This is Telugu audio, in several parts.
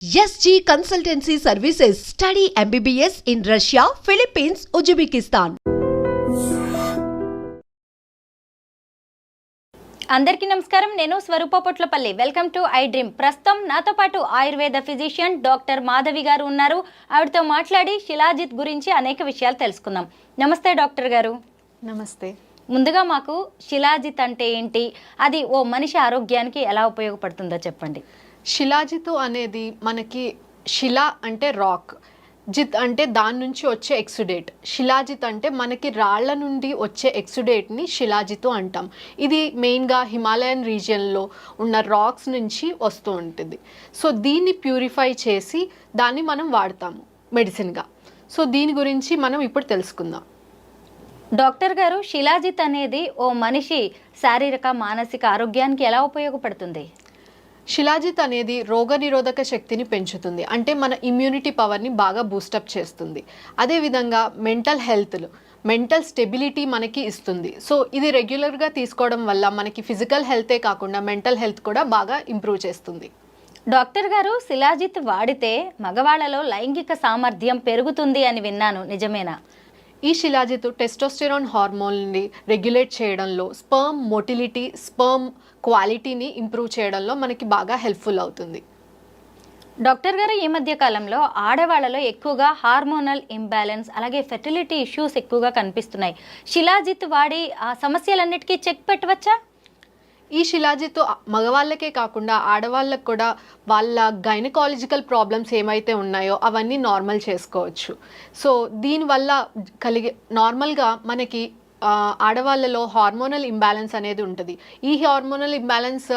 SG Consultancy Services. Study MBBS in Russia, Philippines, Uzbekistan. అందరికీ నమస్కారం. నేను Swaroopa Potlapalli. Welcome to iDream. ప్రస్తుతం నాతో పాటు ఆయుర్వేద ఫిజిషియన్ డాక్టర్ మాధవి గారు ఉన్నారు. ఆవిడతో మాట్లాడి శిలాజిత్ గురించి అనేక విషయాలు తెలుసుకుందాం. నమస్తే డాక్టర్ గారు. నమస్తే. ముందుగా మాకు శిలాజిత్ అంటే ఏంటి, అది ఓ మనిషి ఆరోగ్యానికి ఎలా ఉపయోగపడుతుందో చెప్పండి. శిలాజితు అనేది మనకి శిల అంటే రాక్, జిత్ అంటే దాని నుంచి వచ్చే ఎక్సుడేట్. శిలాజిత్ అంటే మనకి రాళ్ల నుండి వచ్చే ఎక్సుడేట్ని శిలాజితు అంటాం. ఇది మెయిన్గా హిమాలయన్ రీజియన్లో ఉన్న రాక్స్ నుంచి వస్తూ ఉంటుంది. సో దీన్ని ప్యూరిఫై చేసి దాన్ని మనం వాడతాము మెడిసిన్గా. సో దీని గురించి మనం ఇప్పుడు తెలుసుకుందాం. డాక్టర్ గారు, శిలాజిత్ అనేది ఓ మనిషి శారీరక మానసిక ఆరోగ్యానికి ఎలా ఉపయోగపడుతుంది? శిలాజిత్ అనేది రోగనిరోధక శక్తిని పెంచుతుంది, అంటే మన ఇమ్యూనిటీ పవర్ని బాగా బూస్టప్ చేస్తుంది. అదేవిధంగా మెంటల్ స్టెబిలిటీ మనకి ఇస్తుంది. సో ఇది రెగ్యులర్గా తీసుకోవడం వల్ల మనకి ఫిజికల్ హెల్తే కాకుండా మెంటల్ హెల్త్ కూడా బాగా ఇంప్రూవ్ చేస్తుంది. డాక్టర్ గారు, శిలాజిత్ వాడితే మగవాళ్ళలో లైంగిక సామర్థ్యం పెరుగుతుంది అని విన్నాను, నిజమేనా? ఈ శిలాజిత్ టెస్టోస్టెరాన్ హార్మోన్ని రెగ్యులేట్ చేయడంలో, స్పర్మ్ మోటిలిటీ, స్పర్మ్ క్వాలిటీని ఇంప్రూవ్ చేయడంలో మనకి బాగా హెల్ప్ఫుల్ అవుతుంది. డాక్టర్ గారు, ఈ మధ్య కాలంలో ఆడవాళ్ళలో ఎక్కువగా హార్మోనల్ ఇంబ్యాలెన్స్, అలాగే ఫెర్టిలిటీ ఇష్యూస్ ఎక్కువగా కనిపిస్తున్నాయి. శిలాజిత్ వాడి ఆ సమస్యలన్నిటికీ చెక్ పెట్టవచ్చా? ఈ శిలాజిత్ మగవాళ్ళకే కాకుండా ఆడవాళ్ళకు కూడా వాళ్ళ గైనకాలజికల్ ప్రాబ్లమ్స్ ఏమైతే ఉన్నాయో అవన్నీ నార్మల్ చేసుకోవచ్చు. సో దీనివల్ల నార్మల్గా మనకి ఆడవాళ్ళలో హార్మోనల్ ఇంబ్యాలెన్స్ అనేది ఉంటుంది. ఈ హార్మోనల్ ఇంబ్యాలెన్స్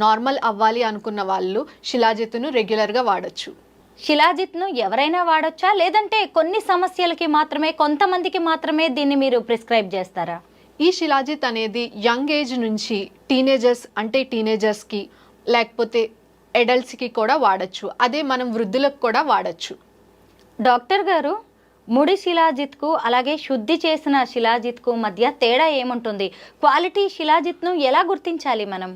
నార్మల్ అవ్వాలి అనుకున్న వాళ్ళు శిలాజిత్తును రెగ్యులర్గా వాడచ్చు. శిలాజిత్ను ఎవరైనా వాడొచ్చా, లేదంటే కొన్ని సమస్యలకి మాత్రమే, కొంతమందికి మాత్రమే దీన్ని మీరు ప్రిస్క్రైబ్ చేస్తారా? ఈ శిలాజిత్ అనేది యంగ్ ఏజ్ నుంచి టీనేజర్స్కి లేకపోతే అడల్ట్స్కి కూడా వాడచ్చు. అదే మనం వృద్ధులకు కూడా వాడచ్చు. డాక్టర్ గారు, ముడి శిలాజిత్కు అలాగే శుద్ధి చేసిన శిలాజిత్కు మధ్య తేడా ఏముంటుంది? క్వాలిటీ శిలాజిత్ను ఎలా గుర్తించాలి మనం?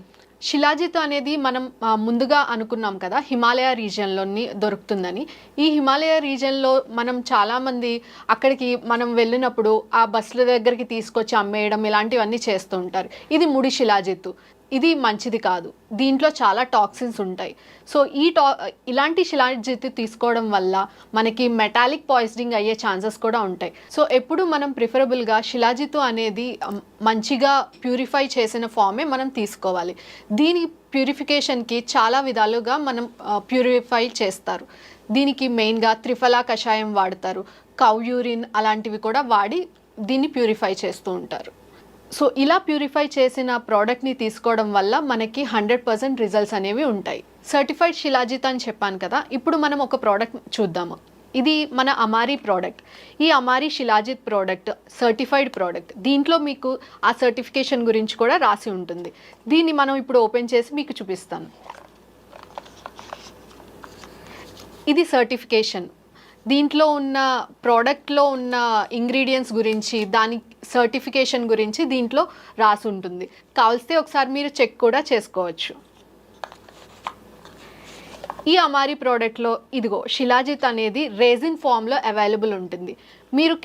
శిలాజిత్ అనేది మనం ముందుగా అనుకున్నాం కదా, హిమాలయ రీజియన్లోని దొరుకుతుందని. ఈ హిమాలయ రీజియన్లో మనం చాలామంది అక్కడికి మనం వెళ్ళినప్పుడు ఆ బస్సుల దగ్గరికి తీసుకొచ్చి అమ్మేయడం ఇలాంటివన్నీ చేస్తూ ఉంటారు. ఇది ముడి శిలాజిత్తు. ఇది మంచిది కాదు. దీంట్లో చాలా టాక్సిన్స్ ఉంటాయి. సో ఇలాంటి శిలాజిత్తు తీసుకోవడం వల్ల మనకి మెటాలిక్ పాయిజనింగ్ అయ్యే ఛాన్సెస్ కూడా ఉంటాయి. సో ఎప్పుడు మనం ప్రిఫరబుల్గా శిలాజిత్తు అనేది మంచిగా ప్యూరిఫై చేసిన ఫామే మనం తీసుకోవాలి. దీని ప్యూరిఫికేషన్కి చాలా విధాలుగా మనం ప్యూరిఫై చేస్తారు. దీనికి మెయిన్గా త్రిఫలా కషాయం వాడతారు, కౌ యూరిన్ అలాంటివి కూడా వాడి దీన్ని ప్యూరిఫై చేస్తూ ఉంటారు. సో ఇలా ప్యూరిఫై చేసిన ప్రోడక్ట్ని తీసుకోవడం వల్ల మనకి 100% రిజల్ట్స్ అనేవి ఉంటాయి. సర్టిఫైడ్ శిలాజిత్ అని చెప్పాను కదా, ఇప్పుడు మనం ఒక ప్రోడక్ట్ చూద్దాము. ఇది మన అమారీ ప్రోడక్ట్. ఈ అమారీ శిలాజిత్ ప్రోడక్ట్ సర్టిఫైడ్ ప్రోడక్ట్. దీంట్లో మీకు ఆ సర్టిఫికేషన్ గురించి కూడా రాసి ఉంటుంది. దీన్ని మనం ఇప్పుడు ఓపెన్ చేసి మీకు చూపిస్తాను. ఇది సర్టిఫికేషన్. దీంట్లో ఉన్న ప్రోడక్ట్లో ఉన్న ఇంగ్రీడియంట్స్ గురించి, దాని సర్టిఫికేషన్ గురించి దీంట్లో రాసి ఉంటుంది. కావలిస్తే ఒకసారి మీరు చెక్ కూడా చేసుకోవచ్చు. ఈ అమారీ ప్రోడక్ట్లో ఇదిగో శిలాజిత్ అనేది రెజిన్ ఫామ్లో అవైలబుల్ ఉంటుంది. మీరు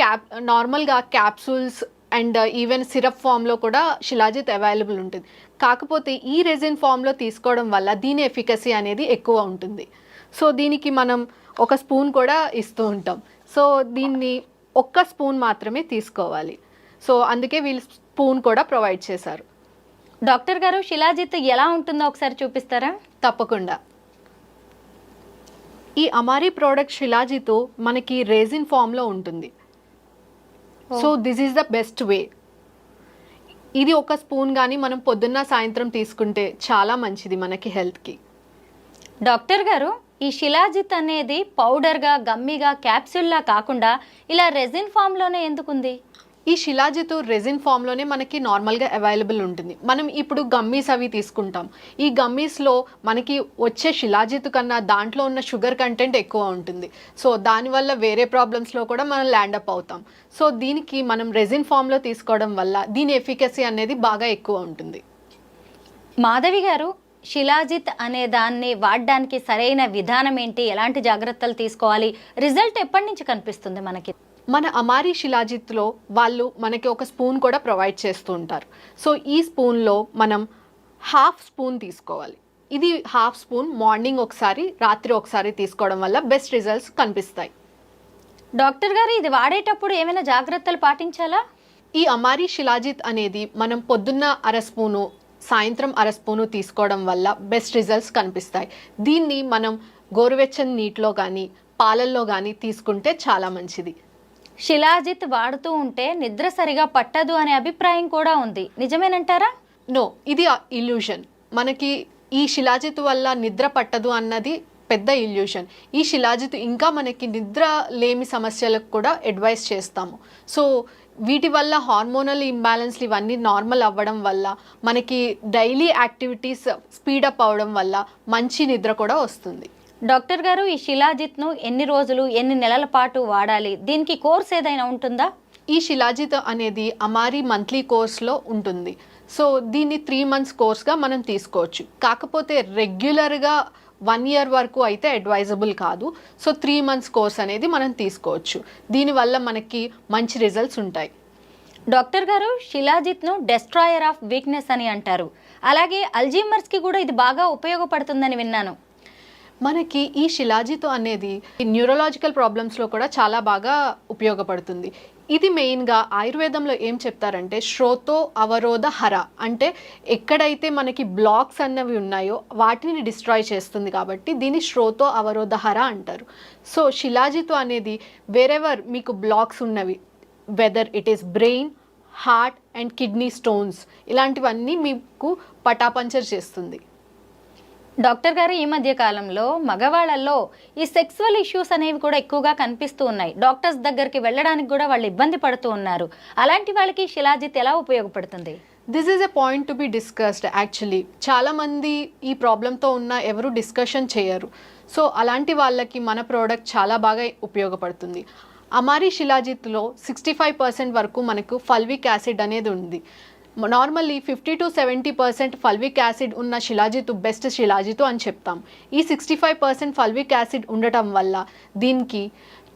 నార్మల్గా క్యాప్సూల్స్ అండ్ ఈవెన్ సిరప్ ఫామ్లో కూడా శిలాజిత్ అవైలబుల్ ఉంటుంది. కాకపోతే ఈ రెజిన్ ఫామ్లో తీసుకోవడం వల్ల దీని ఎఫికసీ అనేది ఎక్కువ ఉంటుంది. సో దీనికి మనం ఒక స్పూన్ కూడా ఇస్తూ ఉంటాం. సో దీన్ని ఒక్క స్పూన్ మాత్రమే తీసుకోవాలి. సో అందుకే వీళ్ళు స్పూన్ కూడా ప్రొవైడ్ చేశారు. డాక్టర్ గారు, శిలాజిత్ ఎలా ఉంటుందో ఒకసారి చూపిస్తారా? తప్పకుండా. ఈ అమారీ ప్రోడక్ట్ శిలాజిత్ మనకి రెజిన్ ఫామ్లో ఉంటుంది. So this is the best way. ఇది ఒక స్పూన్ కానీ మనం పొద్దున్న సాయంత్రం తీసుకుంటే చాలా మంచిది మనకి హెల్త్కి. డాక్టర్ గారు, ఈ శిలాజిత్ అనేది పౌడర్గా, గమ్మీగా, క్యాప్సూల్లా కాకుండా ఇలా రెజిన్ ఫామ్లోనే ఎందుకుంది? ఈ శిలాజిత్ రెజిన్ ఫామ్లోనే మనకి నార్మల్గా అవైలబుల్ ఉంటుంది. మనం ఇప్పుడు గమ్మీస్ అవి తీసుకుంటాం. ఈ గమ్మీస్లో మనకి వచ్చే శిలాజిత్ కన్నా దాంట్లో ఉన్న షుగర్ కంటెంట్ ఎక్కువ ఉంటుంది. సో దానివల్ల వేరే ప్రాబ్లమ్స్లో కూడా మనం ల్యాండప్ అవుతాం. సో దీనికి మనం రెజిన్ ఫామ్లో తీసుకోవడం వల్ల దీని ఎఫికసీ అనేది బాగా ఎక్కువ ఉంటుంది. మాధవి గారు, శిలాజిత్ అనే దాన్ని వాడడానికి సరైన విధానం ఏంటి, ఎలాంటి జాగ్రత్తలు తీసుకోవాలి, రిజల్ట్ ఎప్పటి నుంచి కనిపిస్తుంది మనకి? మన అమారీ శిలాజిత్లో వాళ్ళు మనకి ఒక స్పూన్ కూడా ప్రొవైడ్ చేస్తూ ఉంటారు. సో ఈ స్పూన్లో మనం హాఫ్ స్పూన్ తీసుకోవాలి. ఇది హాఫ్ స్పూన్ మార్నింగ్ ఒకసారి, రాత్రి ఒకసారి తీసుకోవడం వల్ల బెస్ట్ రిజల్ట్స్ కనిపిస్తాయి. డాక్టర్ గారు, ఇది వాడేటప్పుడు ఏమైనా జాగ్రత్తలు పాటించాలా? ఈ అమారీ శిలాజిత్ అనేది మనం పొద్దున్న అర స్పూను, సాయంత్రం అర స్పూను తీసుకోవడం వల్ల బెస్ట్ రిజల్ట్స్ కనిపిస్తాయి. దీన్ని మనం గోరువెచ్చని నీటిలో కానీ పాలల్లో కానీ తీసుకుంటే చాలా మంచిది. శిలాజిత్ వాడుతూ ఉంటే నిద్ర సరిగా పట్టదు అనే అభిప్రాయం కూడా ఉంది, నిజమేనంటారా? నో, ఇది ఇల్యూషన్. మనకి ఈ శిలాజిత్ వల్ల నిద్ర పట్టదు అన్నది పెద్ద ఇల్యూషన్. ఈ శిలాజిత్ ఇంకా మనకి నిద్ర లేమి సమస్యలకు కూడా అడ్వైస్ చేస్తాము. సో వీటి వల్ల హార్మోనల్ ఇంబ్యాలెన్స్లు ఇవన్నీ నార్మల్ అవ్వడం వల్ల మనకి డైలీ యాక్టివిటీస్ స్పీడప్ అవ్వడం వల్ల మంచి నిద్ర కూడా వస్తుంది. డాక్టర్ గారు, ఈ శిలాజిత్ను ఎన్ని రోజులు, ఎన్ని నెలల పాటు వాడాలి? దీనికి కోర్స్ ఏదైనా ఉంటుందా? ఈ శిలాజిత్ అనేది అమారీ మంత్లీ కోర్స్లో ఉంటుంది. సో దీన్ని 3 months కోర్స్గా మనం తీసుకోవచ్చు. కాకపోతే రెగ్యులర్గా 1 year వరకు అయితే అడ్వైజబుల్ కాదు. సో 3 months కోర్స్ అనేది మనం తీసుకోవచ్చు. దీనివల్ల మనకి మంచి రిజల్ట్స్ ఉంటాయి. డాక్టర్ గారు, శిలాజిత్ను డెస్ట్రాయర్ ఆఫ్ వీక్నెస్ అని అంటారు. అలాగే అల్జీమర్స్కి కూడా ఇది బాగా ఉపయోగపడుతుందని విన్నాను. మనకి ఈ శిలాజిత్ అనేది న్యూరలాజికల్ ప్రాబ్లమ్స్లో కూడా చాలా బాగా ఉపయోగపడుతుంది. ఇది మెయిన్గా ఆయుర్వేదంలో ఏం చెప్తారంటే శ్రోతో అవరోధ హర, అంటే ఎక్కడైతే మనకి బ్లాక్స్ అన్నవి ఉన్నాయో వాటిని డిస్ట్రాయ్ చేస్తుంది కాబట్టి దీన్ని శ్రోతో అవరోధ హర అంటారు. సో శిలాజిత్ అనేది వేరెవర్ మీకు బ్లాక్స్ ఉన్నవి, whether it is brain, heart and kidney stones, ఇలాంటివన్నీ మీకు పటాపంచర్ చేస్తుంది. డాక్టర్ గారు, ఈ మధ్య కాలంలో మగవాళ్ళల్లో ఈ సెక్సువల్ ఇష్యూస్ అనేవి కూడా ఎక్కువగా కనిపిస్తూ ఉన్నాయి. డాక్టర్స్ దగ్గరికి వెళ్ళడానికి కూడా వాళ్ళు ఇబ్బంది పడుతూ ఉన్నారు. అలాంటి వాళ్ళకి శిలాజిత్ ఎలా ఉపయోగపడుతుంది? This is a point to be discussed. Actually చాలామంది ఈ ప్రాబ్లంతో ఉన్న ఎవరు డిస్కషన్ చేయరు. సో అలాంటి వాళ్ళకి మన ప్రోడక్ట్ చాలా బాగా ఉపయోగపడుతుంది. అమారీ శిలాజిత్లో 65% వరకు మనకు ఫల్విక్ యాసిడ్ అనేది ఉంది. నార్మల్లీ 50 to 70% ఫల్విక్ యాసిడ్ ఉన్న శిలాజిత్ బెస్ట్ శిలాజిత్ అని చెప్తాం. ఈ 65% ఫల్విక్ యాసిడ్ ఉండటం వల్ల దీనికి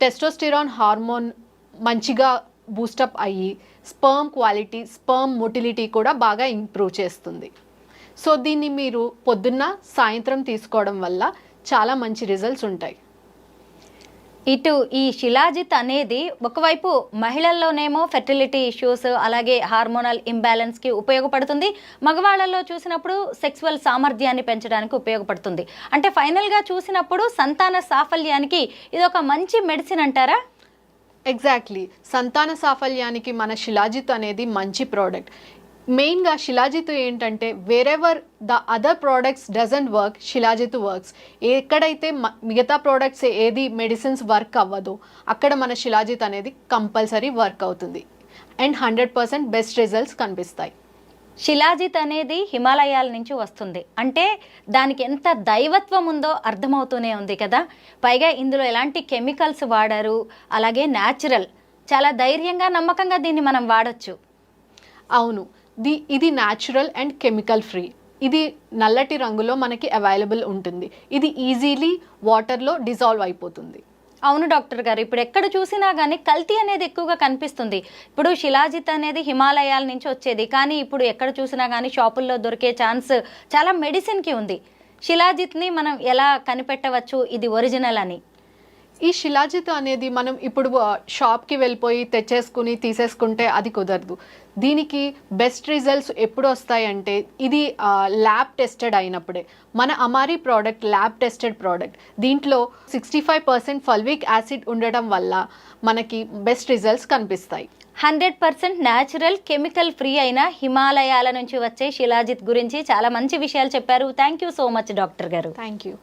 టెస్టోస్టిరాన్ హార్మోన్ మంచిగా బూస్టప్ అయ్యి స్పర్మ్ క్వాలిటీ, స్పర్మ్ మొటిలిటీ కూడా బాగా ఇంప్రూవ్ చేస్తుంది. సో దీన్ని మీరు పొద్దున్న, సాయంత్రం తీసుకోవడం వల్ల చాలా మంచి రిజల్ట్స్ ఉంటాయి. ఇటు ఈ శిలాజిత్ అనేది ఒకవైపు మహిళల్లోనేమో ఫెర్టిలిటీ ఇష్యూస్, అలాగే హార్మోనల్ ఇంబ్యాలెన్స్కి ఉపయోగపడుతుంది. మగవాళ్ళలో చూసినప్పుడు సెక్సువల్ సామర్థ్యాన్ని పెంచడానికి ఉపయోగపడుతుంది. అంటే ఫైనల్గా చూసినప్పుడు సంతాన సాఫల్యానికి ఇది ఒక మంచి మెడిసిన్ అంటారా? ఎగ్జాక్ట్లీ, సంతాన సాఫల్యానికి మన శిలాజిత్ అనేది మంచి ప్రోడక్ట్. మెయిన్గా శిలాజిత్ ఏంటంటే wherever the other products doesn't work, shilajit works. ఎక్కడైతే మిగతా ప్రోడక్ట్స్ ఏది మెడిసిన్స్ వర్క్ అవ్వదో అక్కడ మన శిలాజిత్ అనేది కంపల్సరీ వర్క్ అవుతుంది అండ్ 100% బెస్ట్ రిజల్ట్స్ కనిపిస్తాయి. శిలాజిత్ అనేది హిమాలయాల నుంచి వస్తుంది అంటే దానికి ఎంత దైవత్వం ఉందో అర్థమవుతూనే ఉంది కదా. పైగా ఇందులో ఎలాంటి కెమికల్స్ వాడారు, అలాగే న్యాచురల్, చాలా ధైర్యంగా, నమ్మకంగా దీన్ని మనం వాడచ్చు. అవును, ఇది న్యాచురల్ అండ్ కెమికల్ ఫ్రీ. ఇది నల్లటి రంగులో మనకి అవైలబుల్ ఉంటుంది. ఇది ఈజీలీ వాటర్లో డిజాల్వ్ అయిపోతుంది. అవును డాక్టర్ గారు, ఇప్పుడు ఎక్కడ చూసినా కానీ కల్తీ అనేది ఎక్కువగా కనిపిస్తుంది. ఇప్పుడు శిలాజిత్ అనేది హిమాలయాల నుంచి వచ్చేది, కానీ ఇప్పుడు ఎక్కడ చూసినా కానీ షాపుల్లో దొరికే ఛాన్స్ చాలా మెడిసిన్కి ఉంది. శిలాజిత్ని మనం ఎలా కనిపెట్టవచ్చు ఇది ఒరిజినల్ అని? ఈ శిలాజిత్ అనేది మనం ఇప్పుడు షాప్కి వెళ్ళిపోయి తెచ్చేసుకుని తీసేసుకుంటే అది కుదరదు. దీనికి బెస్ట్ రిజల్ట్స్ ఎప్పుడు వస్తాయంటే ఇది ల్యాబ్ టెస్టెడ్ అయినప్పుడే. మన అమారీ ప్రోడక్ట్ ల్యాబ్ టెస్టెడ్ ప్రోడక్ట్. దీంట్లో 65% ఫల్విక్ యాసిడ్ ఉండటం వల్ల మనకి బెస్ట్ రిజల్ట్స్ కనిపిస్తాయి. 100% న్యాచురల్, కెమికల్ ఫ్రీ అయిన హిమాలయాల నుంచి వచ్చే శిలాజిత్ గురించి చాలా మంచి విషయాలు చెప్పారు. Thank you so much doctor గారు. Thank you.